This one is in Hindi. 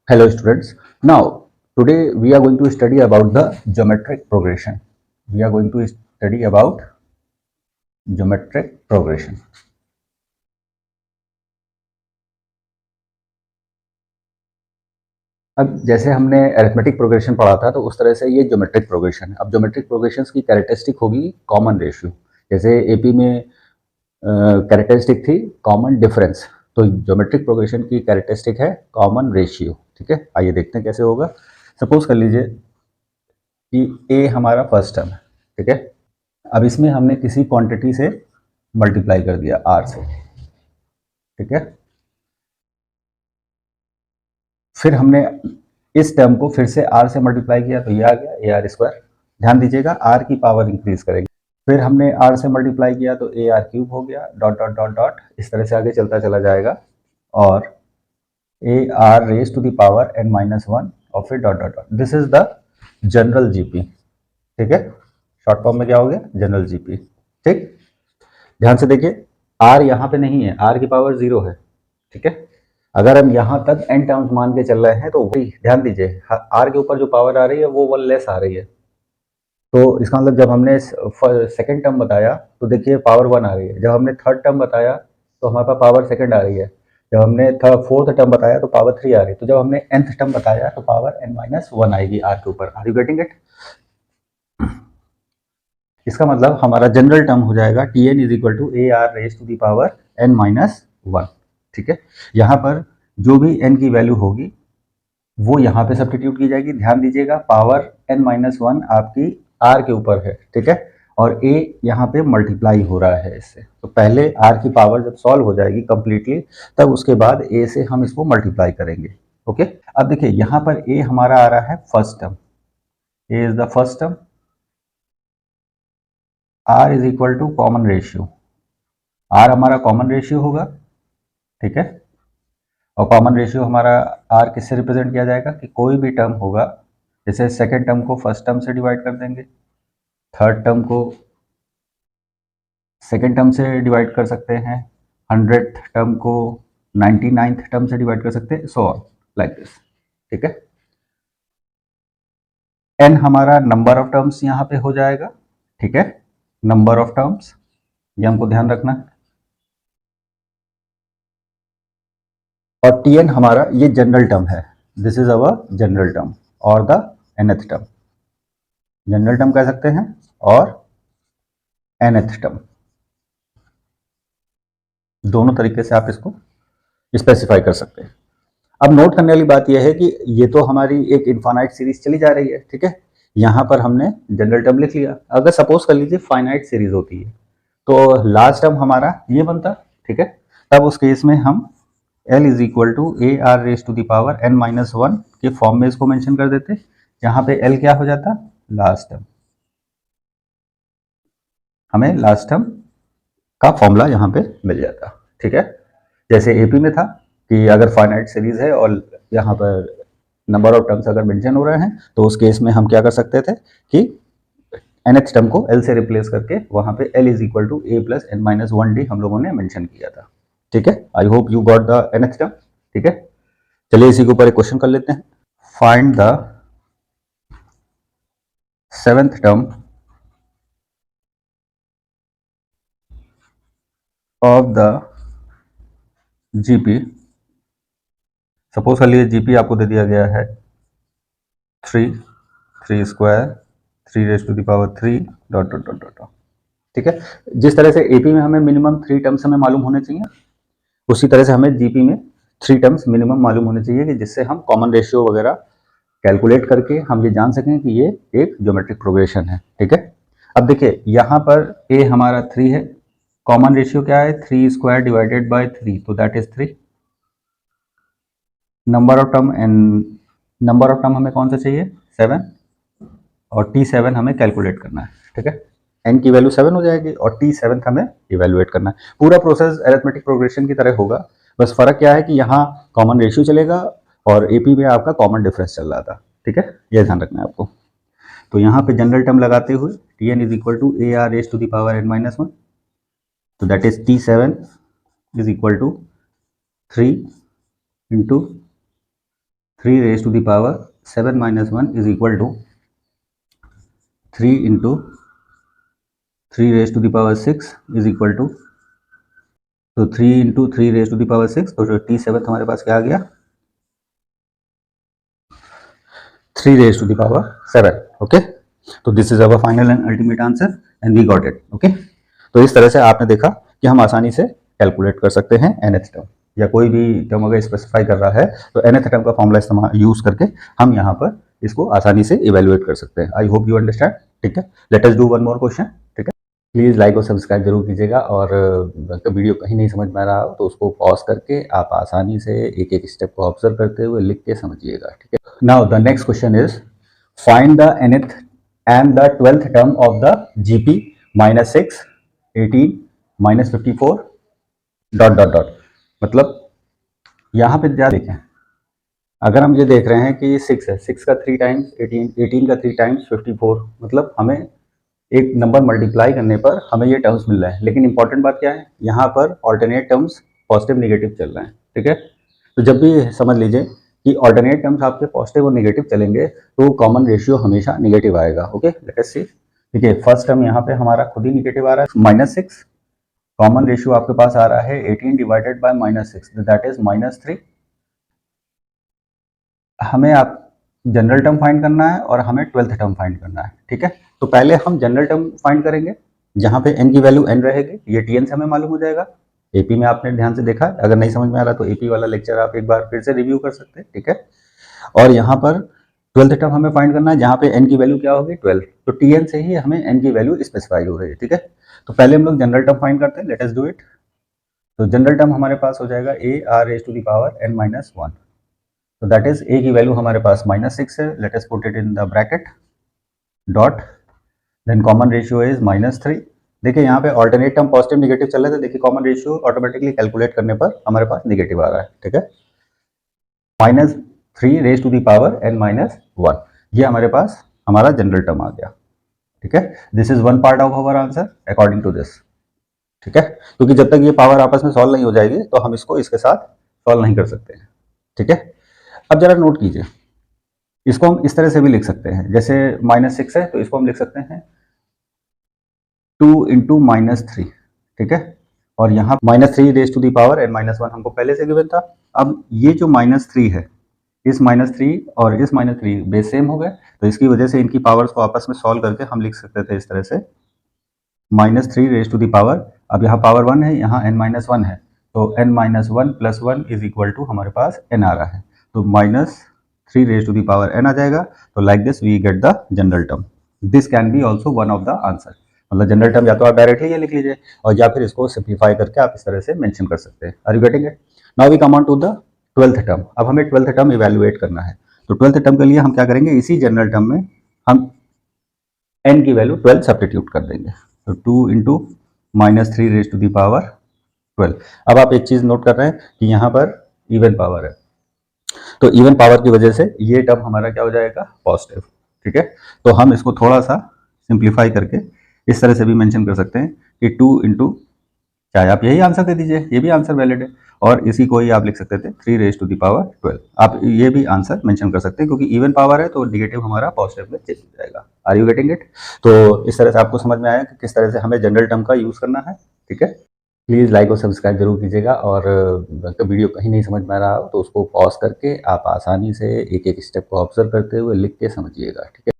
Hello students. Now today we are going to study about the geometric progression. We are going to study about geometric progression. अब जैसे हमने अरिथमेटिक प्रोग्रेशन पढ़ा था तो उस तरह से ये ज्योमेट्रिक प्रोग्रेशन है। अब ज्योमेट्रिक प्रोग्रेशन की कैरेक्टरिस्टिक होगी कॉमन रेशियो। जैसे एपी में कैरेक्टरिस्टिक थी कॉमन डिफरेंस, तो ज्योमेट्रिक प्रोग्रेशन की कैरेक्टरिस्टिक है कॉमन रेशियो। ठीक है, आइए देखते हैं कैसे होगा। सपोज कर लीजिए कि ए हमारा फर्स्ट टर्म है। ठीक है, अब इसमें हमने किसी क्वांटिटी से मल्टीप्लाई कर दिया आर से। ठीक है, फिर हमने इस टर्म को फिर से आर से मल्टीप्लाई किया तो ये आ गया ए आर स्क्वायर। ध्यान दीजिएगा आर की पावर इंक्रीज करेगी। फिर हमने आर से मल्टीप्लाई किया तो ए आर क्यूब हो गया, डॉट डॉट डॉट डॉट इस तरह से आगे चलता चला जाएगा और a r raise to the power n minus one और फिर dot dot dot. This is the general GP. ठीक है, शॉर्ट फॉर्म में क्या हो गया, जनरल जीपी। ठीक, ध्यान से देखिए आर यहाँ पे नहीं है, आर की पावर 0 है। ठीक है, अगर हम यहाँ तक n टर्म्स मान के चल रहे हैं तो वही ध्यान दीजिए आर के ऊपर जो पावर आ रही है वो 1 लेस आ रही है। तो इसका मतलब जब हमने सेकंड टर्म बताया तो देखिए पावर 1 आ रही है। जब हमने थर्ड टर्म बताया तो हमारे पास पावर सेकंड आ रही है। जब हमने फोर्थ टर्म बताया तो पावर 3 आ रही है। तो जब हमने nth टर्म बताया तो पावर n माइनस 1 आएगी आर के ऊपर। Are you getting it? इसका मतलब हमारा जनरल टर्म हो जाएगा T N is equal to a r raise to the power n minus 1। ठीक है, यहाँ पर जो भी n की वैल्यू होगी वो यहाँ पे सब्स्टिट्यूट की जाएगी। ध्यान दीजिएगा पावर n माइनस 1 आपकी r के ऊपर है। ठीक है, और a यहाँ पे मल्टीप्लाई हो रहा है इससे। तो पहले r की पावर जब सॉल्व हो जाएगी कंप्लीटली तब उसके बाद a से हम इसको मल्टीप्लाई करेंगे। ओके, अब देखिए यहाँ पर a हमारा आ रहा है first term, a is the first term, r is equal to common ratio. r हमारा कॉमन रेशियो होगा। ठीक है, और कॉमन रेशियो हमारा r किससे रिप्रेजेंट किया जाएगा कि कोई भी टर्म होगा, जैसे सेकेंड टर्म को फर्स्ट टर्म से डिवाइड कर देंगे, थर्ड टर्म को सेकेंड टर्म से डिवाइड कर सकते हैं, 100th टर्म को 99th टर्म से डिवाइड कर सकते हैं, सो ऑन लाइक दिस। ठीक है, n हमारा नंबर ऑफ टर्म्स यहाँ पे हो जाएगा। ठीक है, नंबर ऑफ टर्म्स ये हमको ध्यान रखना है। और टी एन हमारा ये जनरल टर्म है, this is our general term और the nth term. General term कह सकते हैं और nth टर्म, दोनों तरीके से आप इसको स्पेसिफाई कर सकते हैं। अब नोट करने वाली बात यह है कि ये तो हमारी एक इनफाइनाइट सीरीज चली जा रही है। ठीक है, यहाँ पर हमने जनरल टर्म लिख लिया। अगर सपोज कर लीजिए फाइनाइट सीरीज होती है तो लास्ट टर्म हमारा ये बनता। ठीक है, तब उस केस में हम L is equal to a r raise to the power n minus 1 के फॉर्म में इसको मेंशन कर देते। यहाँ पे L क्या हो जाता, लास्ट टर्म। हमें लास्ट टर्म का फॉर्मूला यहाँ पे मिल जाता। ठीक है, जैसे एपी में था कि अगर फाइनाइट सीरीज है और यहाँ पर नंबर ऑफ टर्म्स अगर मेंशन हो रहे हैं तो उस केस में हम क्या कर सकते थे कि nth टर्म को L से रिप्लेस करके वहाँ पे L is equal to a plus n minus 1d हम लोगों ने मेंशन किया था। ठीक है, I hope you got the nth term. ठीक है, चलिए इसी के ऊपर एक क्वेश्चन कर लेते हैं। Find the 7th term of the GP. Suppose कर लीजिए जीपी आपको दे दिया गया है 3 square 3 raise to the power 3 dot dot dot dot. ठीक है, जिस तरह से एपी में हमें मिनिमम 3 टर्म्स हमें मालूम होने चाहिए उसी तरह से हमें जीपी में 3 टर्म्स मिनिमम मालूम होने चाहिए कि जिससे हम कॉमन रेशियो वगैरह कैलकुलेट करके हम ये जान सकें कि ये एक ज्योमेट्रिक प्रोग्रेशन है। ठीक है, अब देखिए यहाँ पर ए हमारा 3 है, कॉमन रेशियो क्या है 3 स्क्वायर डिवाइडेड बाय 3, तो that is 3। Number of term and number of term हमें कौन सा चाहिए 7, और t7 हमें कैलकुलेट करना है। ठीक है, n की वैल्यू 7 हो जाएगी और t7 हमें इवेलुएट करना है। पूरा प्रोसेस अरिथमेटिक प्रोग्रेशन की तरह होगा, बस फर्क क्या है कि यहाँ कॉमन रेशियो चलेगा और एपी में आपका कॉमन डिफरेंस चल रहा था। ठीक है, ये ध्यान रखना है आपको। तो यहाँ पे जनरल टर्म लगाते हुए T N is equal to a r raise to the power n minus 1, तो that is t7 is equal to 3 into 3 raise to the power 7 minus 1 is equal to 3 into 3 raise to the power 6 is equal to, तो 3 into 3 raise to the power 6, तो जो T7 हमारे पास क्या आ गया, 3 raise to the power 7। Okay, तो this is our final and ultimate answer and we got it. Okay, तो इस तरह से आपने देखा कि हम आसानी से कैलकुलेट कर सकते हैं nth टर्म, या कोई भी टर्म अगर स्पेसिफाई कर रहा है तो nth टर्म का फॉर्मूला इस्तेमाल यूज करके हम यहाँ पर इसको आसानी से इवेल्युएट कर सकते हैं। आई होप यू अंडरस्टैंड। ठीक है, let us do one more question. ठीक है, प्लीज़ लाइक और सब्सक्राइब जरूर कीजिएगा, और अगर वीडियो कहीं नहीं समझ में आ रहा हो तो उसको पॉज करके आप आसानी से एक एक स्टेप को ऑब्जर्व करते हुए लिख के समझिएगा। ठीक है, now the next question is find the nth and the 12th term of the GP minus 6, 18, minus 54, dot dot dot. मतलब यहाँ पे क्या देखें, अगर हम ये देख रहे हैं कि 6 है, 6 का 3 टाइम्स 18, 18 का 3 टाइम्स 54, मतलब हमें एक नंबर मल्टीप्लाई करने पर हमें ये टर्म्स मिल रहे हैं। लेकिन इंपॉर्टेंट बात क्या है, यहाँ पर ऑल्टरनेट टर्म्स पॉजिटिव नेगेटिव चल रहे हैं। ठीक है, तो जब भी समझ लीजिए कि ऑल्टरनेट टर्म्स आपके पॉजिटिव और नेगेटिव चलेंगे तो कॉमन रेशियो हमेशा नेगेटिव आएगा। ओके, लेट अस सी। देखिए, फर्स्ट टर्म यहाँ पे हमारा खुद ही नेगेटिव आ रहा है, -6। कॉमन रेशियो आपके पास आ रहा है 18 डिवाइडेड बाय -6, दैट इज -3। हमें आप जनरल टर्म फाइंड करना है और हमें 12th टर्म फाइंड करना है। ठीक है, तो पहले हम जनरल टर्म फाइंड करेंगे जहाँ पे n की वैल्यू n रहेगी। ये Tn से हमें मालूम हो जाएगा। एपी में आपने ध्यान से देखा, अगर नहीं समझ में आ रहा तो एपी वाला लेक्चर आप एक बार फिर से रिव्यू कर सकते हैं। ठीक है, और यहाँ पर 12th टर्म हमें फाइंड करना है जहाँ पे n की वैल्यू क्या होगी, 12। तो Tn से ही हमें n की वैल्यू स्पेसिफाई हो रही है। ठीक है, तो पहले हम लोग जनरल टर्म फाइंड करते हैं, लेट अस डू इट। तो जनरल टर्म हमारे पास हो जाएगा a r raised to the power n-1, तो दैट इज a की वैल्यू हमारे पास -6 है, let us put it in the bracket dot, then common ratio is -3। देखिए यहाँ पे ऑल्टरनेट टर्म पॉजिटिव नेगेटिव चल रहे थे, देखिए कॉमन रेशियो ऑटोमेटिकली कैलकुलेट करने पर हमारे पास नेगेटिव आ रहा है। ठीक है, -3 raise to the power n-1, ये हमारे पास हमारा जनरल टर्म आ गया। ठीक है, this is one part of our answer according to this. ठीक है, क्योंकि जब तक ये पावर आपस में सॉल्व नहीं हो जाएगी तो हम इसको इसके साथ सॉल्व नहीं कर सकते हैं। ठीक है, अब जरा नोट कीजिए, इसको हम इस तरह से भी लिख सकते हैं, जैसे -6 है तो इसको हम लिख सकते हैं 2 इंटू -3। ठीक है, और यहाँ -3 raise to the power n-1 हमको पहले से गिवन था। अब ये जो -3 है, इस -3 और इस -3 बेस सेम हो गए, तो इसकी वजह से इनकी पावर्स को आपस में सॉल्व करके हम लिख सकते थे इस तरह से -3 रेज टू दी पावर, अब यहाँ पावर 1 है, यहाँ n-1 है, तो n-1 plus 1 is equal to हमारे पास n आ रहा है, तो -3 raise to the power n आ जाएगा। तो like this we get the general term. This can be also one of the answer. मतलब जनरल टर्म या तो आप डायरेक्टली ये लिख लीजिए और या फिर इसको सिंप्लीफाई करके आप इस तरह से मेंशन कर सकते हैं। Are you getting it? Now we come on to the 12th term. अब हमें 12th टर्म इवेल्युएट करना है, तो 12th टर्म के लिए हम क्या करेंगे, इसी जनरल टर्म में हम n की वैल्यू 12 सब्स्टिट्यूट कर देंगे, तो 2 into -3 raise to the power 12। अब आप एक चीज नोट कर रहे हैं कि यहाँ पर इवन पावर है, तो इवन पावर की वजह से ये टर्म हमारा क्या हो जाएगा, पॉजिटिव। ठीक है, तो हम इसको थोड़ा सा सिंप्लीफाई करके इस तरह से भी मेंशन कर सकते हैं कि 2 इंटू, चाहे आप यही आंसर दे दीजिए, ये भी आंसर वैलिड है, और इसी को ही आप लिख सकते थे 3 रेज टू दी पावर 12। आप ये भी आंसर मेंशन कर सकते हैं, क्योंकि इवन पावर है तो नेगेटिव हमारा पॉजिटिव में चेंज हो जाएगा। Are you getting it? तो इस तरह से आपको समझ में आया कि किस तरह से हमें जनरल टर्म का यूज़ करना है। ठीक है, प्लीज़ लाइक और सब्सक्राइब जरूर कीजिएगा, और अगर वीडियो कहीं नहीं समझ में आ रहा हो तो उसको पॉज करके आप आसानी से एक एक स्टेप को ऑब्जर्व करते हुए लिख के समझिएगा। ठीक है।